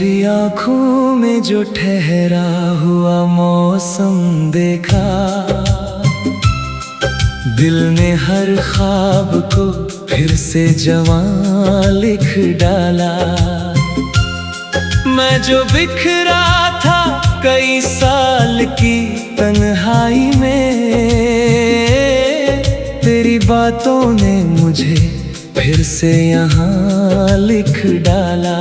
तेरी आँखों में जो ठहरा हुआ मौसम देखा, दिल ने हर ख्वाब को फिर से जवां लिख डाला। मैं जो बिखरा था कई साल की तन्हाई में, तेरी बातों ने मुझे फिर से यहाँ लिख डाला।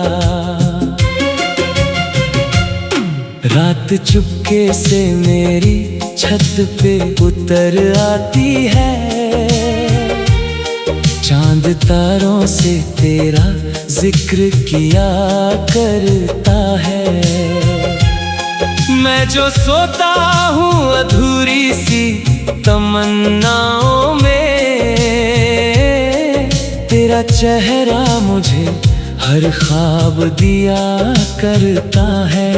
रात चुपके से मेरी छत पे उतर आती है, चांद तारों से तेरा जिक्र किया करता है। मैं जो सोता हूँ अधूरी सी तमन्नाओं में, तेरा चेहरा मुझे हर ख्वाब दिया करता है।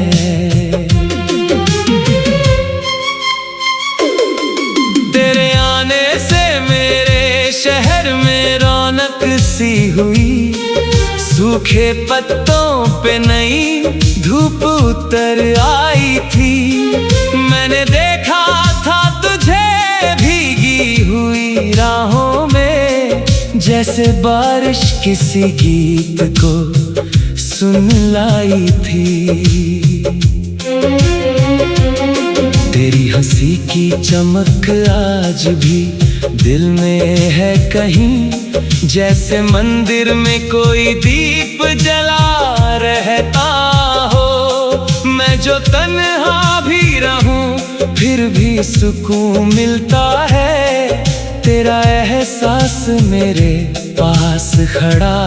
तेरे आने से मेरे शहर में रौनक सी हुई, सूखे पत्तों पे नई धूप उतर आई थी। मैंने देखा था तुझे भीगी हुई राहों में, जैसे बारिश किसी गीत को सुन लाई थी। तेरी हंसी की चमक आज भी दिल में है कहीं, जैसे मंदिर में कोई दीप जला रहता हो। मैं जो तन्हा भी रहूं फिर भी सुकून मिलता है, तेरा एहसास मेरे पास खड़ा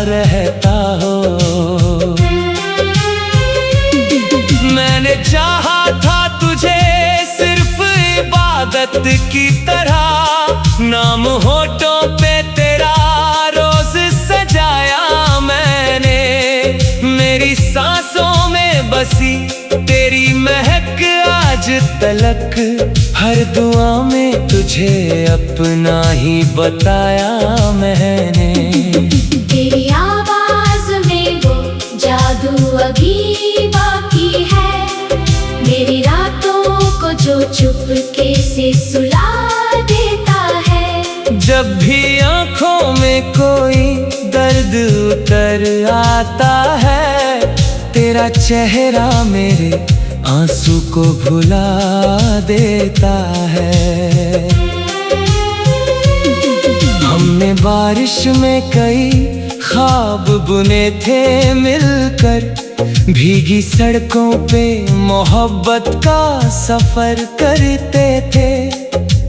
रहता हो। मैंने चाहा था तुझे सिर्फ इबादत की तरह, नाम होठों पे तेरा रोज सजाया मैंने। मेरी सांसों में बसी तेरी महक आज तलक, हर दुआ में तुझे अपना ही बताया मैंने। तेरी आवाज में वो जादू अभी बाकी है, मेरी रातों को जो चुपके से सुला देता है। जब भी आँखों में कोई दर्द उतर आता है, तेरा चेहरा मेरे आंसू को भुला देता है। हमने बारिश में कई ख्वाब बुने थे मिलकर, भीगी सड़कों पे मोहब्बत का सफर करते थे।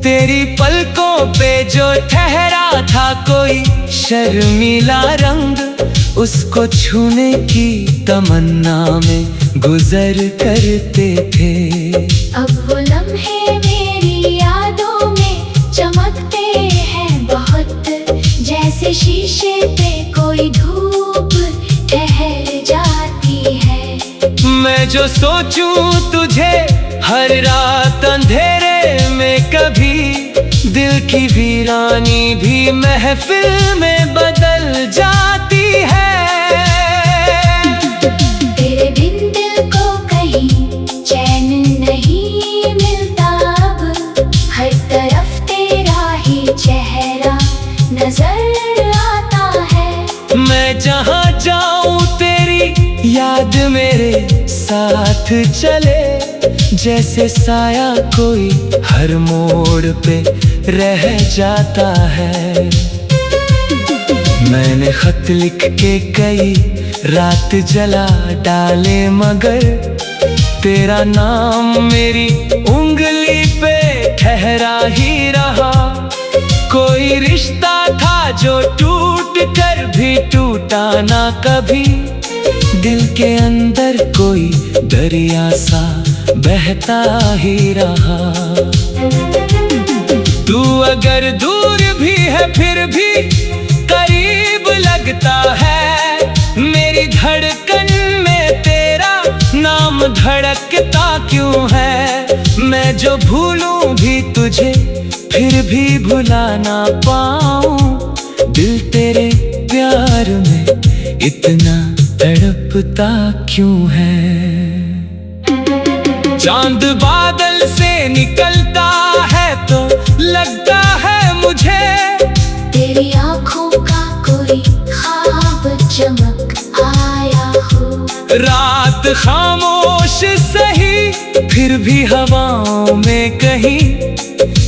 तेरी पलकों पे जो ठहरा था कोई शर्मीला रंग, उसको छूने की तमन्ना में गुजर करते थे। अब वो लम्हे मेरी यादों में चमकते हैं बहुत, जैसे शीशे पे कोई धूप ठहर जाती है। मैं जो सोचूं तुझे हर रात अंधेरे में, कभी दिल की वीरानी भी महफिल में बदल जाती है। तेरे बिन दिल को कहीं चैन नहीं मिलता अब, हर तरफ तेरा ही चेहरा नजर आता है। मैं जहाँ जाऊँ तेरी याद मेरे साथ चले, जैसे साया कोई हर मोड़ पे रह जाता है। मैंने खत लिख के कई रात जला डाले, मगर तेरा नाम मेरी उंगली पे ठहरा ही रहा। कोई रिश्ता था जो टूट कर भी टूटा ना कभी, दिल के अंदर कोई दरिया सा बहता ही रहा। तू अगर दूर भी है फिर भी करीब लगता है, मेरी धड़कन में तेरा नाम धड़कता क्यों है। मैं जो भूलूं भी तुझे फिर भी भुला ना पाऊं, दिल तेरे प्यार में इतना तड़प तड़पता क्यों है। चांद बादल से निकलता है तो लगता है मुझे तेरी आंखों का कोई ख्वाब चमक आया हो। रात खामोश सही फिर भी हवाओं में कहीं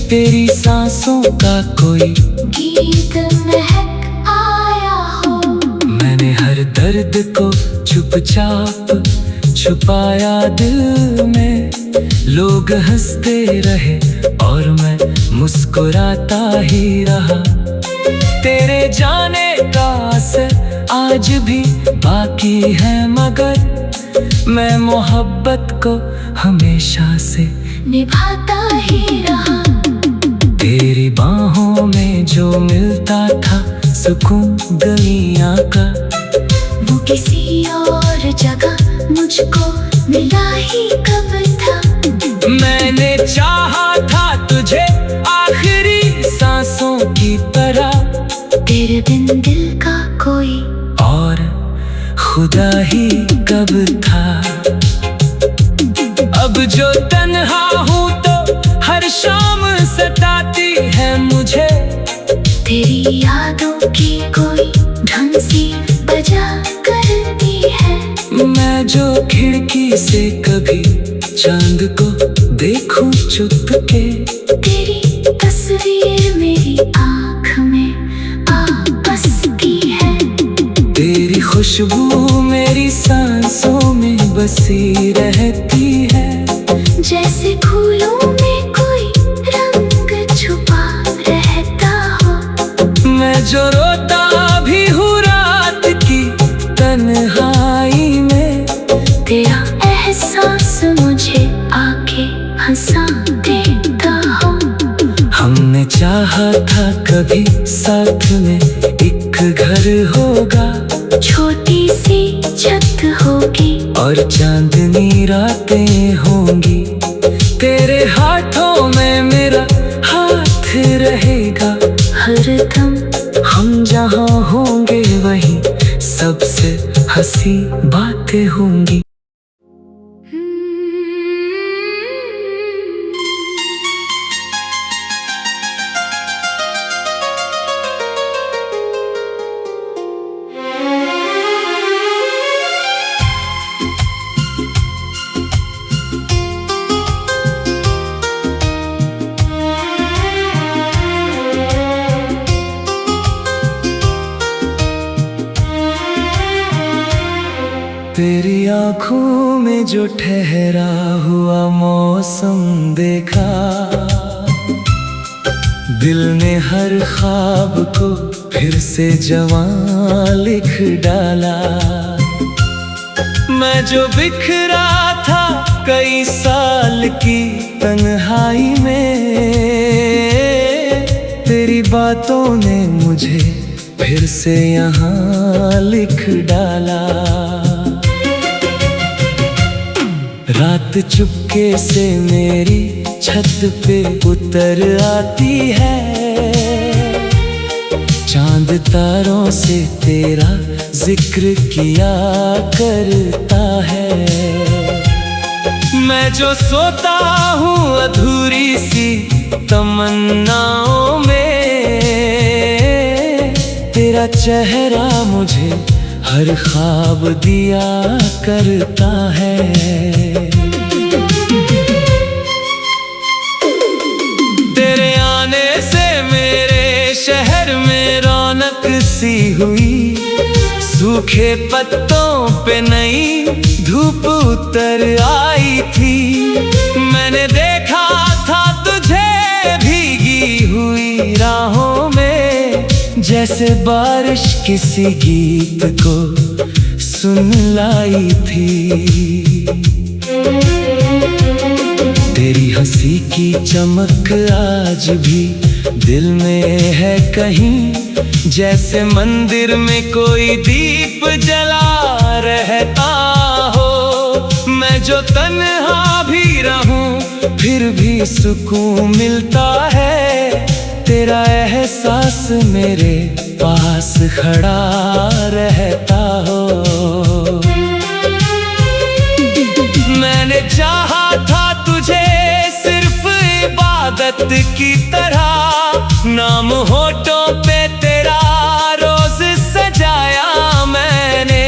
तेरी सांसों का कोई गीत महक आया हो। मैंने हर दर्द को चुपचाप छुपाया दिल में। लोग हंसते रहे और मैं मुस्कुराता ही रहा। तेरे जाने का असर आज भी बाकी है मगर मैं मोहब्बत को हमेशा से निभाता ही रहा। तेरी बाहों में जो मिलता था सुकून दुनिया का वो किसी और जगह मुझको मिला ही कब था। मैंने चाहा था तुझे आखिरी सांसों की तरह। तेरे बिन दिल का कोई और खुदा ही कब था। अब जो तन्हा हूँ तो हर शाम सताती है मुझे तेरी यादों की कोई ढंग सी बजा करती है। मैं जो खिड़की से कभी चांद को देखूं चुपके तेरी तस्वीर मेरी आँख में आ बसती है। तेरी खुशबू मेरी सांसों में बसी रहती है। जैसे फूलों में कोई रंग छुपा रहता हो। मैं जो रोता भी हूँ रात की तन्हाई में तेरा एहसास मुझे आके हंसा देता हो। हमने चाहा था कभी साथ में एक घर होगा। छोटी सी छत होगी और चांदनी रातें होंगी। तेरे हाथों में मेरा हाथ रहेगा हरदम। हम जहाँ होंगे वहीं सबसे हंसी बातें होंगी। तेरी आँखों में जो ठहरा हुआ मौसम देखा। दिल ने हर ख्वाब को फिर से जवां लिख डाला। मैं जो बिखरा था कई साल की तन्हाई में तेरी बातों ने मुझे फिर से यहाँ लिख डाला। रात चुपके से मेरी छत पे उतर आती है। चांद तारों से तेरा जिक्र किया करता है। मैं जो सोता हूँ अधूरी सी तमन्नाओं में तेरा चेहरा मुझे हर ख्वाब दिया करता है। तेरे आने से मेरे शहर में रौनक सी हुई। सूखे पत्तों पे नई धूप उतर आई थी। मैंने देखा था तुझे भीगी हुई राहों में जैसे बारिश किसी गीत को सुन लाई थी। तेरी हंसी की चमक आज भी दिल में है कहीं। जैसे मंदिर में कोई दीप जला रहता हो। मैं जो तन्हा भी रहूं फिर भी सुकून मिलता है। तेरा एहसास मेरे पास खड़ा रहता हो। चाहा था तुझे सिर्फ इबादत की तरह, नाम होठों पे तेरा रोज सजाया मैंने।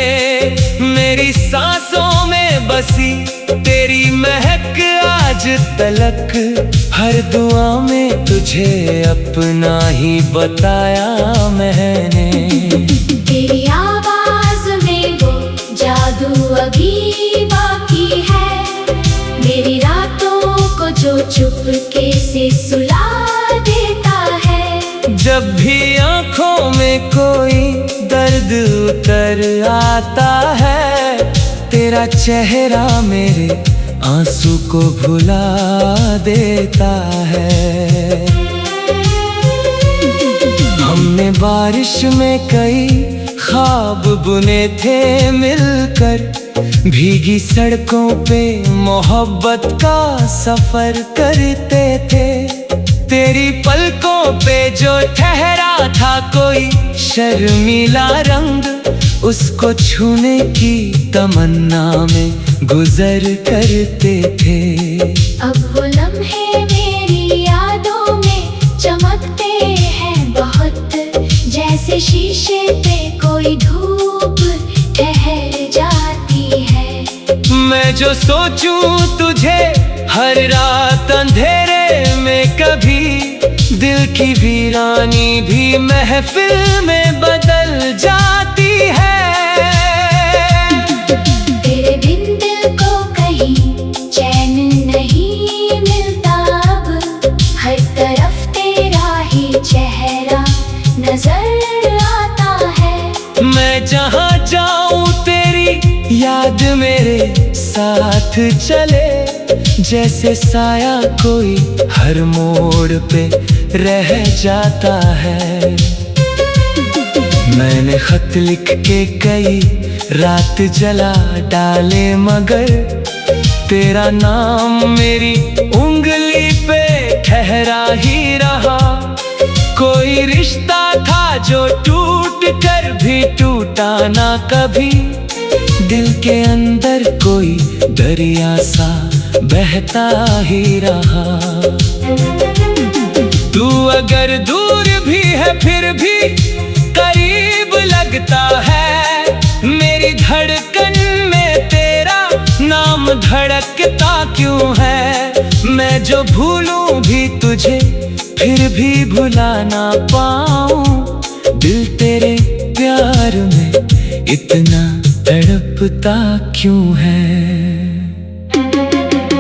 मेरी सांसों में बसी तेरी महक आज तलक, हर दुआ में तुझे अपना ही बताया मैंने। तेरी आवाज में वो जादू अभी बाकी है, मेरी रातों को जो चुपके से सुला देता है। जब भी आंखों में कोई दर्द उतर आता है, तेरा चेहरा मेरे आंसू को भुला देता है। हमने बारिश में कई ख्वाब बुने थे मिलकर, भीगी सड़कों पे मोहब्बत का सफर करते थे। तेरी पलकों पे जो ठहरा था कोई शर्मीला रंग, उसको छूने की तमन्ना में गुजर करते थे। अब वो लम्हे मेरी यादों में चमकते हैं बहुत, जैसे शीशे पे कोई धूप ठहर जाती है। मैं जो सोचूं तुझे हर रात अंधेरे में, कभी दिल की वीरानी भी महफिल में बदल जाती है। तेरे बिन दिल को कहीं चैन नहीं मिलता अब, हर तरफ तेरा ही चेहरा नजर आता है। मैं जहाँ जाऊं तेरी याद मेरे साथ चले, जैसे साया कोई हर मोड़ पे रह जाता है। मैंने खत लिख के कई रात जला डाले, मगर तेरा नाम मेरी उंगली पे ठहरा ही रहा। कोई रिश्ता था जो टूट कर भी टूटा ना कभी, दिल के अंदर कोई दरिया सा बहता ही रहा। तू अगर दूर भी है फिर भी करीब लगता है, मेरी धड़कन में तेरा नाम धड़कता क्यों है। मैं जो भूलूं भी तुझे फिर भी भुला ना पाऊं, दिल तेरे प्यार में इतना तड़पता क्यों है।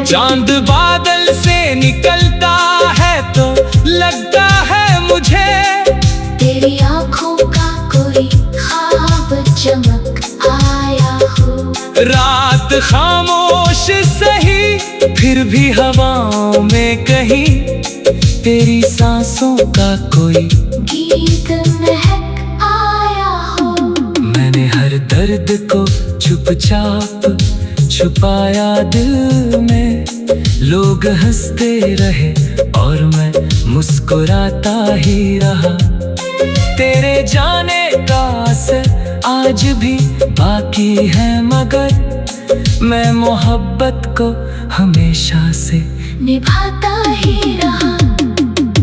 चांद बादल से निकलता है तो लगता है मुझे, तेरी आंखों का कोई ख्वाब चमक आया हो। रात खामोश सही फिर भी हवाओं में कहीं, तेरी सांसों का कोई गीत महक आया हो। मैंने हर दर्द को चुपचाप छुपाया दिल में, लोग हंसते रहे और मैं मुस्कुराता ही रहा। तेरे जाने का असर आज भी बाकी है, मगर मैं मोहब्बत को हमेशा से निभाता ही रहा।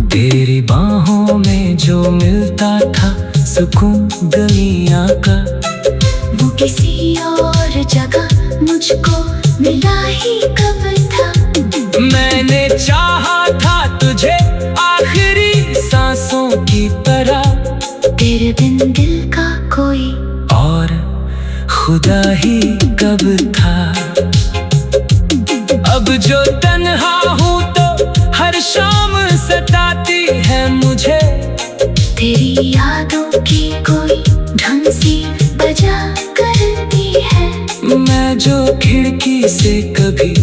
तेरी बाहों में जो मिलता था सुकून दुनिया का, वो किसी और जगह मुझको मिला ही कब था। मैंने चाहा था तुझे आखिरी सांसों की तरह, तेरे बिन दिल का कोई और खुदा ही कब था। अब जो तन्हा हूँ तो हर शाम सताती है मुझे, तेरी यादों की कोई ढंग सी बजा करती है। मैं जो खिड़की से कभी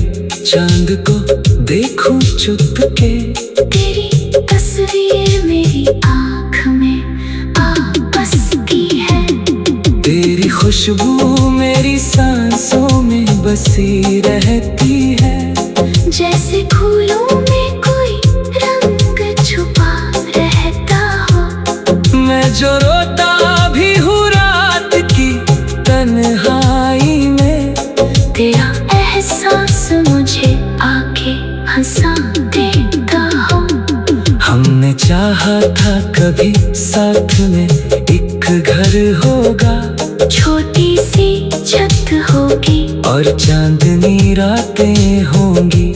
चांद को देखूं चुपके, तेरी तस्वीर मेरी आँख में आ बसती है। तेरी खुशबू मेरी सांसों में बसी रहती है। जैसे फूलों में कोई रंग छुपा रहता हो। मैं जो रोता भी हूँ रात की तन्हाई में, तेरा एहसास मुझे आके हंसा देता हो। हमने चाहा था कभी साथ में एक घर होगा, छोटी सी छत होगी और चांदनी रातें होंगी।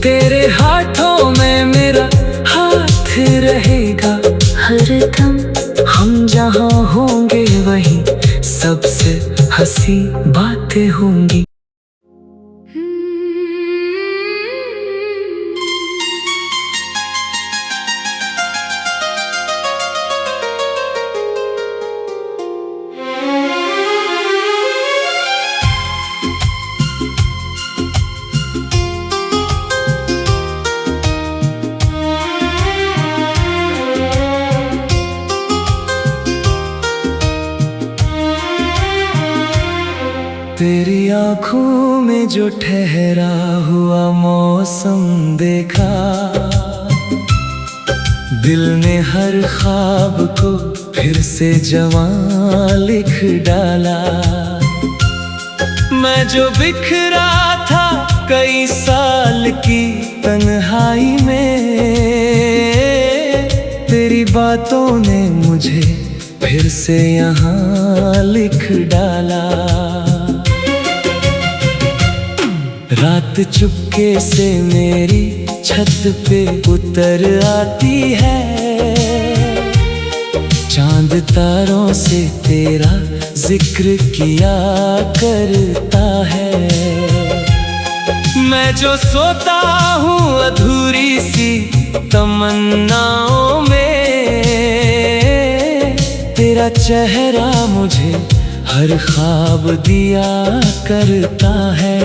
तेरे हाथों में मेरा हाथ रहेगा हरदम। हम जहाँ होंगे वहीं सबसे हंसी बातें होंगी। तेरी आँखों में जो ठहरा हुआ मौसम देखा, दिल ने हर ख्वाब को फिर से जवां लिख डाला। मैं जो बिखरा था कई साल की तन्हाई में, तेरी बातों ने मुझे फिर से यहाँ लिख डाला। रात चुपके से मेरी छत पे उतर आती है, चांद तारों से तेरा जिक्र किया करता है। मैं जो सोता हूँ अधूरी सी तमन्नाओं में, तेरा चेहरा मुझे हर ख्वाब दिया करता है।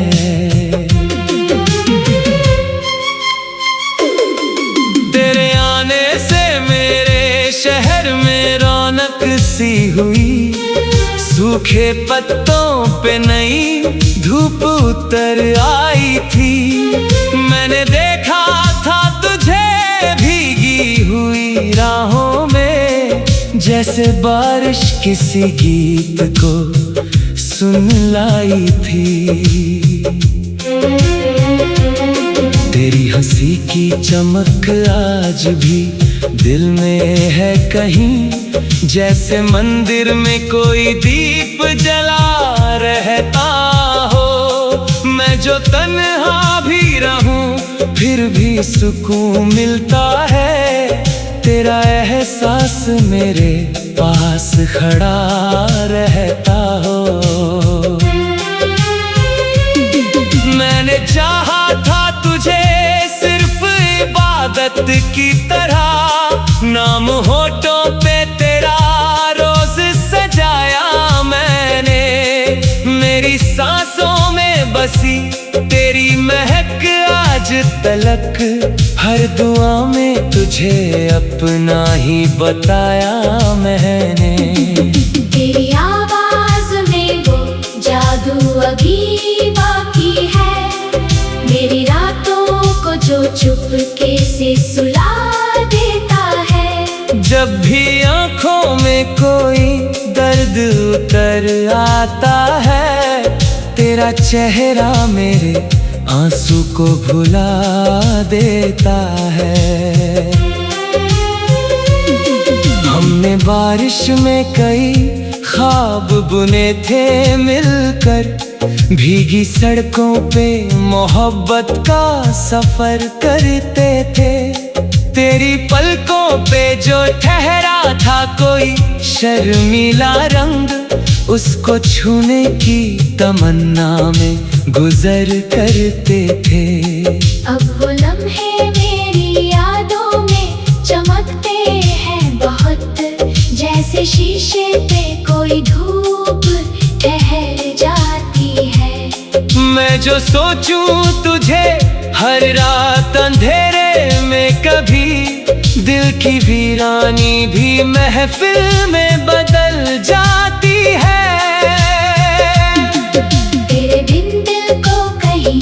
तेरे आने से मेरे शहर में रौनक सी हुई, सूखे पत्तों पे नई धूप उतर आई थी। मैंने देखा था तुझे भीगी हुई राहों में, जैसे बारिश किसी गीत को सुन लाई थी। तेरी हंसी की चमक आज भी दिल में है कहीं, जैसे मंदिर में कोई दीप जला रहता हो। मैं जो तन्हा भी रहूं फिर भी सुकून मिलता है, तेरा एहसास मेरे पास खड़ा रहता हो। मैंने चाहा था तुझे सिर्फ इबादत की तरह, नाम होठों पे तेरा रोज सजाया मैंने। मेरी सांसों में बसी तेरी महक आज तलक, हर दुआ में तुझे अपना ही बताया मैंने। तेरी आवाज में वो जादू अभी बाकी है, मेरी रातों को जो चुपके से सुला देता है। जब भी आँखों में कोई दर्द उतर आता है, तेरा चेहरा मेरे आंसू को भुला देता है। हमने बारिश में कई ख्वाब बुने थे मिलकर, भीगी सड़कों पे मोहब्बत का सफर करते थे। तेरी पलकों पे जो ठहरा था कोई शर्मीला रंग, उसको छूने की तमन्ना में गुजर करते थे। अब वो लम्हे मेरी यादों में चमकते हैं बहुत, जैसे शीशे पे कोई धूप ठहर जाती है। मैं जो सोचूं तुझे हर रात अंधेरे में, कभी दिल की वीरानी भी महफिल में बदल जाती है। तेरे बिन दिल को कहीं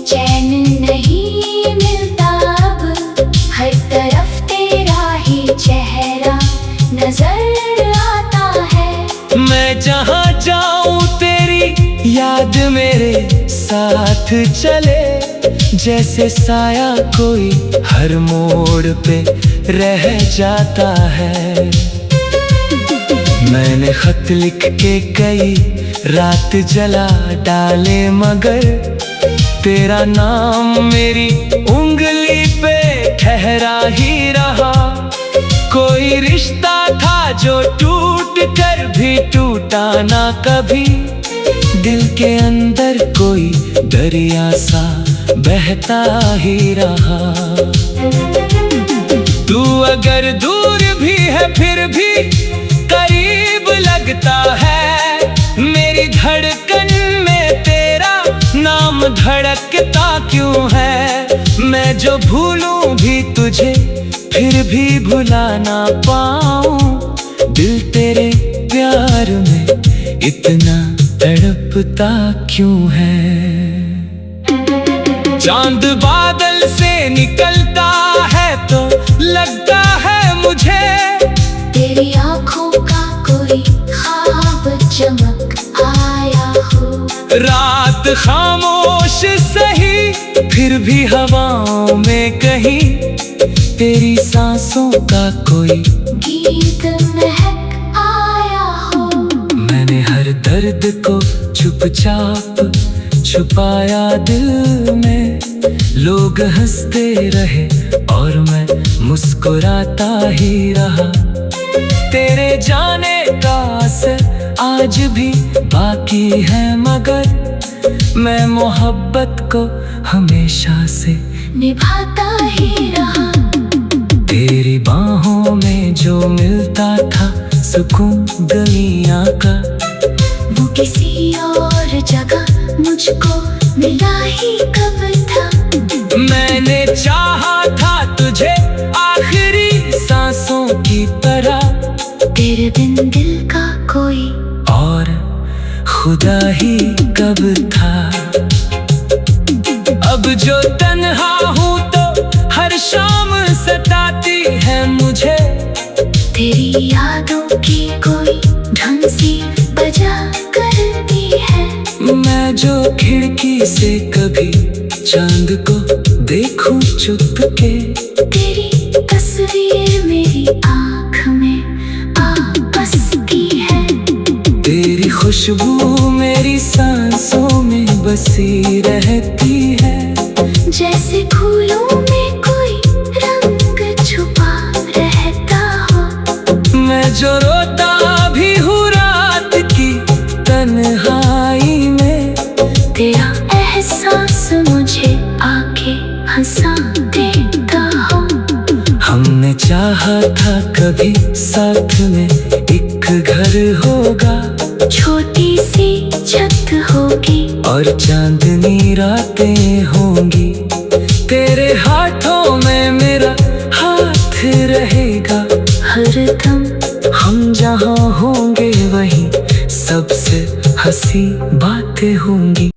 चैन नहीं मिलता अब, हर तरफ तेरा ही चेहरा नजर आता है। मैं जहाँ जाऊँ तेरी याद मेरे साथ साथ चले, जैसे साया कोई हर मोड़ पे रह जाता है। मैंने खत लिख के कई रात जला डाले, मगर तेरा नाम मेरी उंगली पे ठहरा ही रहा। कोई रिश्ता था जो टूट कर भी टूटा ना कभी, दिल के अंदर कोई दरिया सा बहता ही रहा। तू अगर दूर भी है फिर भी करीब लगता है। मेरी धड़कन में तेरा नाम धड़कता क्यों है। मैं जो भूलूं भी तुझे फिर भी भुला ना पाऊं, दिल तेरे प्यार में इतना तड़पता क्यों है। चांद बादल से निकलता है तो लगता है मुझे तेरी आँखों का कोई ख्वाब चमक आया हो। रात खामोश सही फिर भी हवाओं में कहीं तेरी सांसों का कोई गीत महक आया हो। मैंने हर दर्द को चुपचाप छुपाया दिल में। लोग हंसते रहे और मैं मुस्कुराता ही रहा। तेरे जाने का असर आज भी बाकी है, मगर मैं मोहब्बत को हमेशा से निभाता ही रहा। तेरी बाहों में जो मिलता था सुकून दुनिया का, वो किसी और जगह मुझको मिला ही कब था। मैंने चाहा था तुझे आखिरी सांसों की तरह, तेरे बिन दिल का कोई और खुदा ही कब था। अब जो तन्हा हूँ तो हर शाम सताती है मुझे तेरी यादों की कोई ढंग सी बजा करती है। मैं जो खिड़की से कभी चांद को देखूं चुपके, तेरी तस्वीर मेरी आँख में आ बसती है। तेरी खुशबू मेरी सांसों में बसी रहती है। जैसे फूलों में कोई रंग छुपा रहता हो। मैं जो रोता भी हूँ रात की तन्हाई में, तेरा एहसास मुझे आके हंसा देता हो। हमने चाहा था कभी साथ में एक घर होगा, छोटी सी छत होगी और चांदनी रातें होंगी। तेरे हाथों में मेरा हाथ रहेगा हरदम। हम जहाँ होंगे वहीं सबसे हंसी बातें होंगी।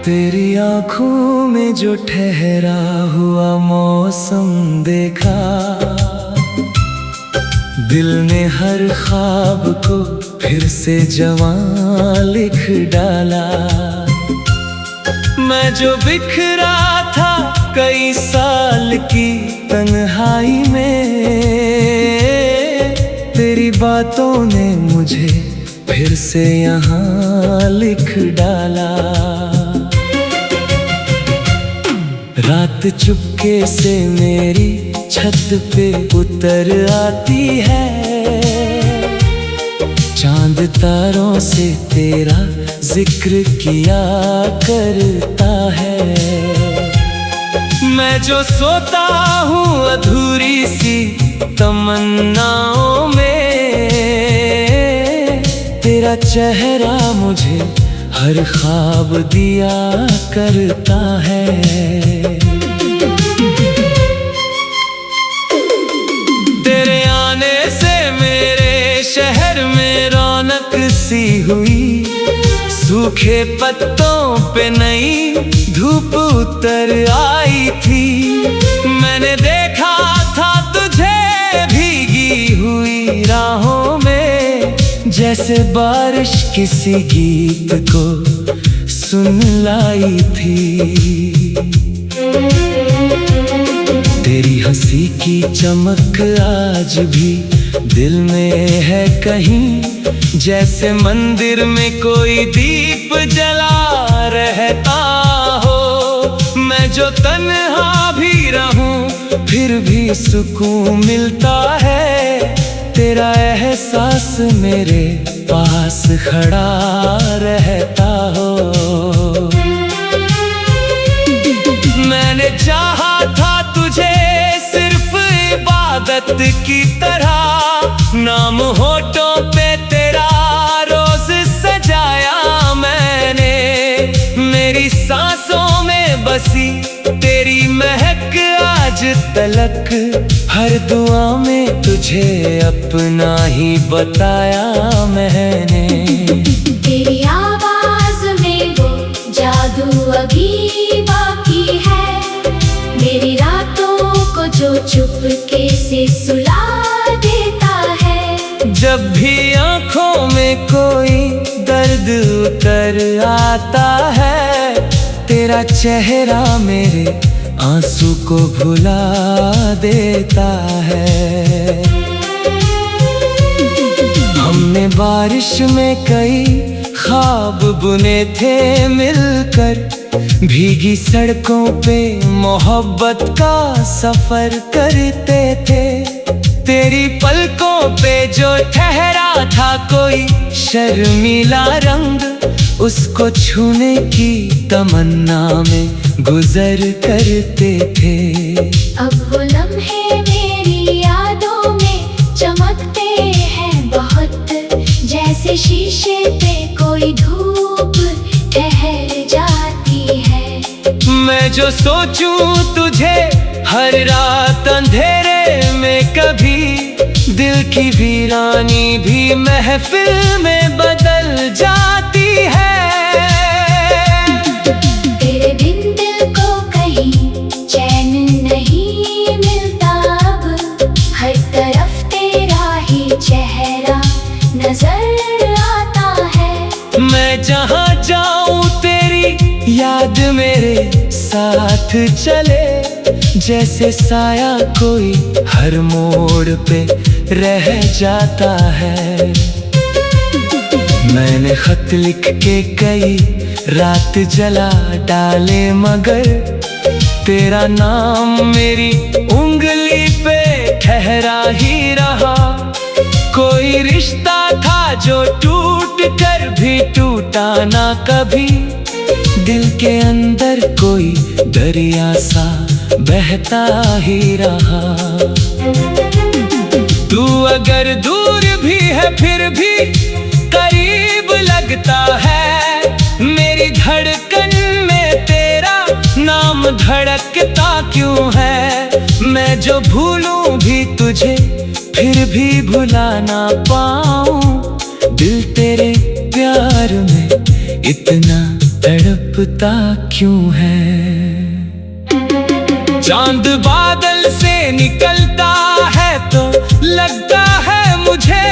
तेरी आँखों में जो ठहरा हुआ मौसम देखा, दिल ने हर ख्वाब को फिर से जवां लिख डाला। मैं जो बिखरा था कई साल की तन्हाई में, तेरी बातों ने मुझे फिर से यहाँ लिख डाला। रात चुपके से मेरी छत पे उतर आती है, चांद तारों से तेरा जिक्र किया करता है। मैं जो सोता हूँ अधूरी सी तमन्नाओं में, तेरा चेहरा मुझे हर ख्वाब दिया करता है। तेरे आने से मेरे शहर में रौनक सी हुई, सूखे पत्तों पे नई धूप उतर आई थी। मैंने देखा था तुझे भीगी हुई राहों में, जैसे बारिश किसी गीत को सुन लाई थी। तेरी हंसी की चमक आज भी दिल में है कहीं, जैसे मंदिर में कोई दीप जला रहता हो। मैं जो तन्हा भी रहूं फिर भी सुकून मिलता है, तेरा एहसास मेरे पास खड़ा रहता हो। मैंने चाहा था तुझे सिर्फ इबादत की तरह, नाम होठों पे तेरा रोज सजाया मैंने। मेरी सांसों में बसी तेरी महक आज तलक, हर दुआ में तुझे अपना ही बताया मैंने। तेरी आवाज में वो जादू अभी बाकी है, मेरी रातों को जो चुपके से सुला देता है। जब भी आँखों में कोई दर्द उतर आता है, तेरा चेहरा मेरे आंसू को भुला देता है। हमने बारिश में कई ख्वाब बुने थे मिलकर, भीगी सड़कों पे मोहब्बत का सफर करते थे। तेरी पलकों पे जो ठहरा था कोई शर्मीला रंग, उसको छूने की तमन्ना में गुजर करते थे। अब वो लम्हे मेरी यादों में चमकते हैं बहुत, जैसे शीशे पे कोई धूप ठहर जाती है। मैं जो सोचूं तुझे हर रात अंधेरे में, कभी दिल की वीरानी भी महफिल में बदल जाती है। तेरे बिन दिल को कहीं चैन नहीं मिलता अब, हर तरफ तेरा ही चेहरा नजर आता है। मैं जहाँ जाऊं तेरी याद मेरे साथ चले, जैसे साया कोई हर मोड़ पे रह जाता है। मैंने खत लिख के कई रात जला डाले, मगर तेरा नाम मेरी उंगली पे ठहरा ही रहा। कोई रिश्ता था जो टूट कर भी टूटा ना कभी, दिल के अंदर कोई दरिया सा बहता ही रहा। तू अगर दूर भी है फिर भी करीब लगता है, मेरी धड़कन में तेरा नाम धड़कता क्यों है। मैं जो भूलूं भी तुझे फिर भी भुला ना पाऊं, दिल तेरे प्यार में इतना तड़पता क्यों है। चांद बादल से निकलता है तो लगता है मुझे,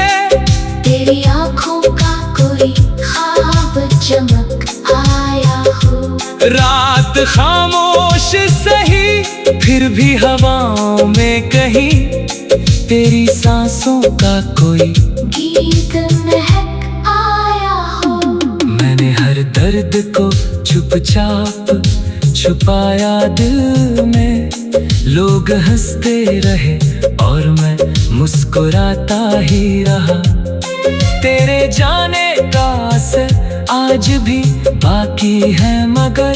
तेरी आँखों का कोई ख्वाब चमक आया हो। रात खामोश सही फिर भी हवाओं में कहीं, तेरी सांसों का कोई गीत महक आया हो। मैंने हर दर्द को चुपचाप छुपाया दिल में, लोग हंसते रहे और मैं मुस्कुराता ही रहा। तेरे जाने का असर आज भी बाकी है, मगर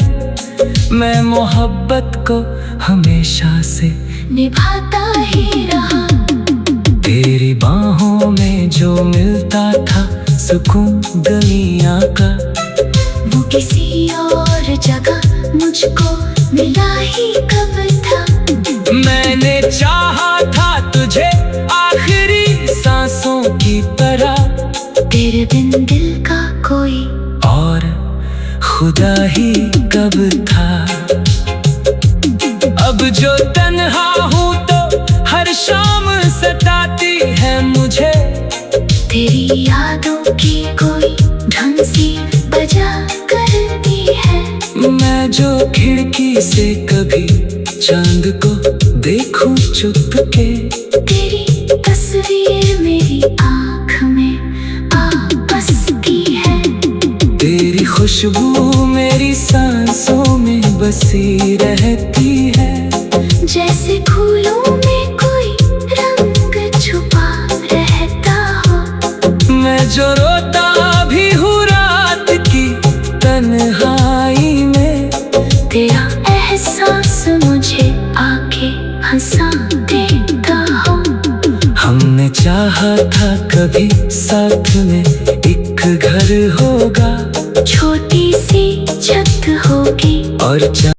मैं मोहब्बत को हमेशा से निभाता ही रहा। तेरी बाहों में जो मिलता था सुकून दुनिया का, किसी और जगह मुझको मिला ही कब था। मैंने चाहा था तुझे आखिरी सांसों की तरह, तेरे बिन दिल का कोई और खुदा ही कब था। अब जो तन्हा हूँ तो हर शाम सताती है मुझे, तेरी यादों की कोई ढंग सी बजा करती है। मैं जो खिड़की से कभी चांद को देखूं चुप के, तेरी तस्वीर मेरी आँख में आ बसती है। तेरी खुशबू मेरी सांसों में बसी रहती है। जैसे फूलों में कोई रंग छुपा रहता हो। मैं जो रोता भी हूँ रात की तन्हाई में, तेरा एहसास मुझे आके हंसा देता हो। हमने चाहा था कभी साथ में एक घर होगा, छोटी सी छत होगी और